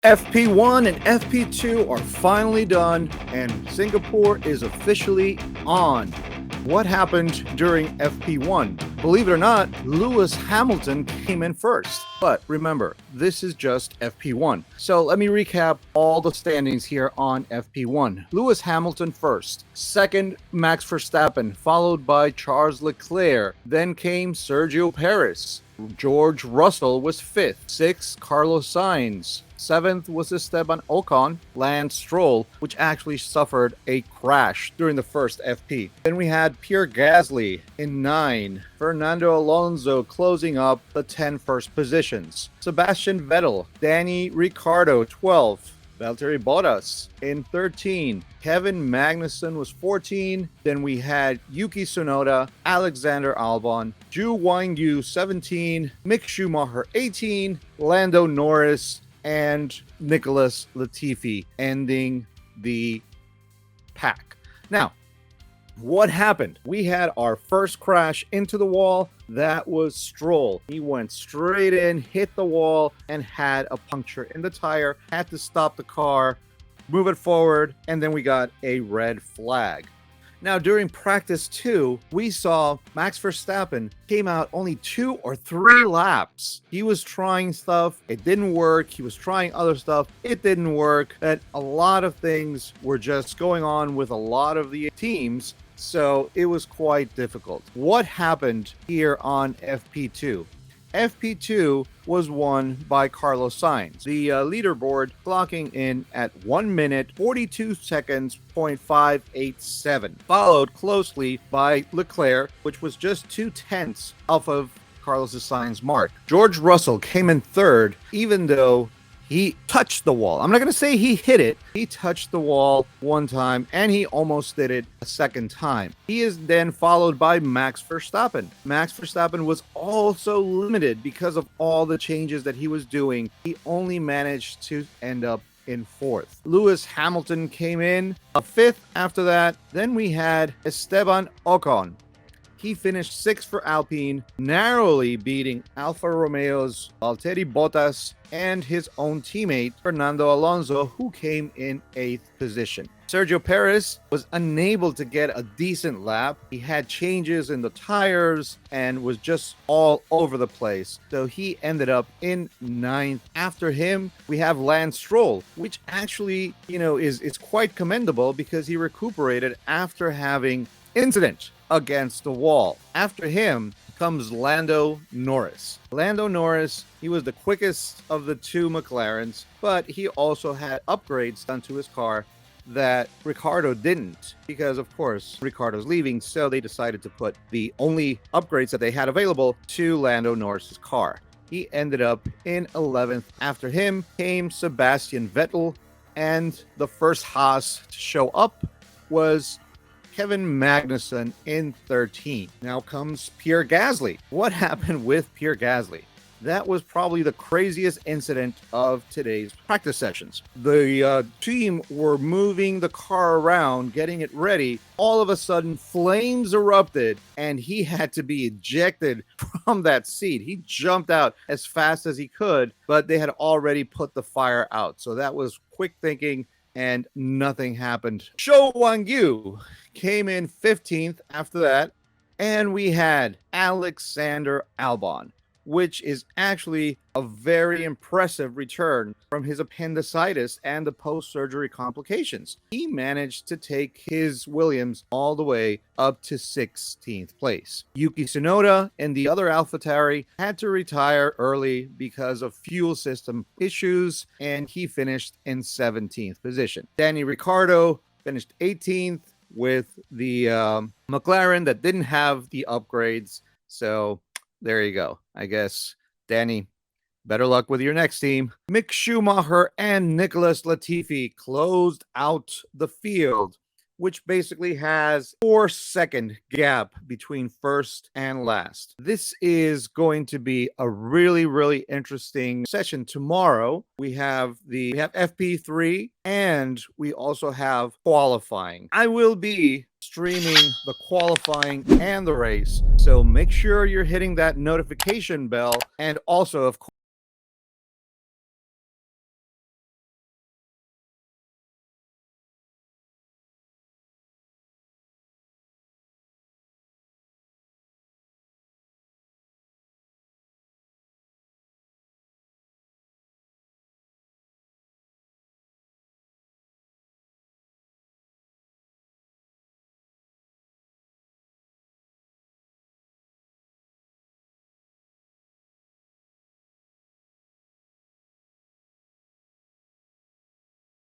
FP1 and FP2 are finally done, and Singapore is officially on. What happened during FP1? Believe it or not, Lewis Hamilton came in first. But remember, this is just FP1. So let me recap all the standings here on FP1. Lewis Hamilton first. Second, Max Verstappen, followed by Charles Leclerc. Then came Sergio Perez. George Russell was fifth. Sixth, Carlos Sainz. Seventh was Esteban Ocon. Lance Stroll, which actually suffered a crash during the first FP. Then we had Pierre Gasly in 9. Fernando Alonso closing up the 10 first positions. Sebastian Vettel, Danny Ricciardo 12. Valtteri Bottas in 13. Kevin Magnussen was 14. Then we had Yuki Tsunoda, Alexander Albon, Zhu Guanyu 17, Mick Schumacher 18, Lando Norris, and Nicholas Latifi ending the pack. Now, what happened? We had our first crash into the wall. That was Stroll. He went straight in, hit the wall, and had a puncture in the tire. Had to stop the car, move it forward, and then we got a red flag. Now, during practice 2, we saw Max Verstappen came out only 2 or 3 laps. He was trying stuff. It didn't work. He was trying other stuff. It didn't work. And a lot of things were just going on with a lot of the teams. So it was quite difficult. What happened here on FP2? FP2 was won by Carlos Sainz, the leaderboard clocking in at 1 minute 42 seconds, 0.587, followed closely by Leclerc, which was just 2/10 off of Carlos Sainz's mark. George Russell came in third, even though he touched the wall. I'm not going to say he hit it. He touched the wall one time, and he almost did it a second time. He is then followed by Max Verstappen. Max Verstappen was also limited because of all the changes that he was doing. He only managed to end up in fourth. Lewis Hamilton came in a fifth after that. Then we had Esteban Ocon. He finished 6th for Alpine, narrowly beating Alfa Romeo's Valtteri Bottas and his own teammate, Fernando Alonso, who came in 8th position. Sergio Perez was unable to get a decent lap. He had changes in the tires and was just all over the place. So he ended up in 9th. After him, we have Lance Stroll, which actually, is quite commendable because he recuperated after having incident against the wall. After him comes Lando Norris. Lando Norris, he was the quickest of the 2 McLarens, but he also had upgrades done to his car that Ricciardo didn't, because of course Ricciardo's leaving, so they decided to put the only upgrades that they had available to Lando Norris's car. He ended up in 11th. After him came Sebastian Vettel, and the first Haas to show up was Kevin Magnussen in 13. Now comes Pierre Gasly. What happened with Pierre Gasly? That was probably the craziest incident of today's practice sessions. The team were moving the car around, getting it ready. All of a sudden, flames erupted, and he had to be ejected from that seat. He jumped out as fast as he could, but they had already put the fire out. So that was quick thinking, and nothing happened. Zhou Guanyu came in 15th after that, and we had Alexander Albon, which is actually a very impressive return from his appendicitis and the post-surgery complications. He managed to take his Williams all the way up to 16th place. Yuki Tsunoda and the other AlphaTauri had to retire early because of fuel system issues, and he finished in 17th position. Danny Ricciardo finished 18th with the McLaren that didn't have the upgrades, so there you go. I guess, Danny, better luck with your next team. Mick Schumacher and Nicholas Latifi closed out the field, which basically has 4-second gap between first and last. This is going to be a really, really interesting session tomorrow. We have FP3, and we also have qualifying. I will be streaming the qualifying and the race, so make sure you're hitting that notification bell, and also, of course,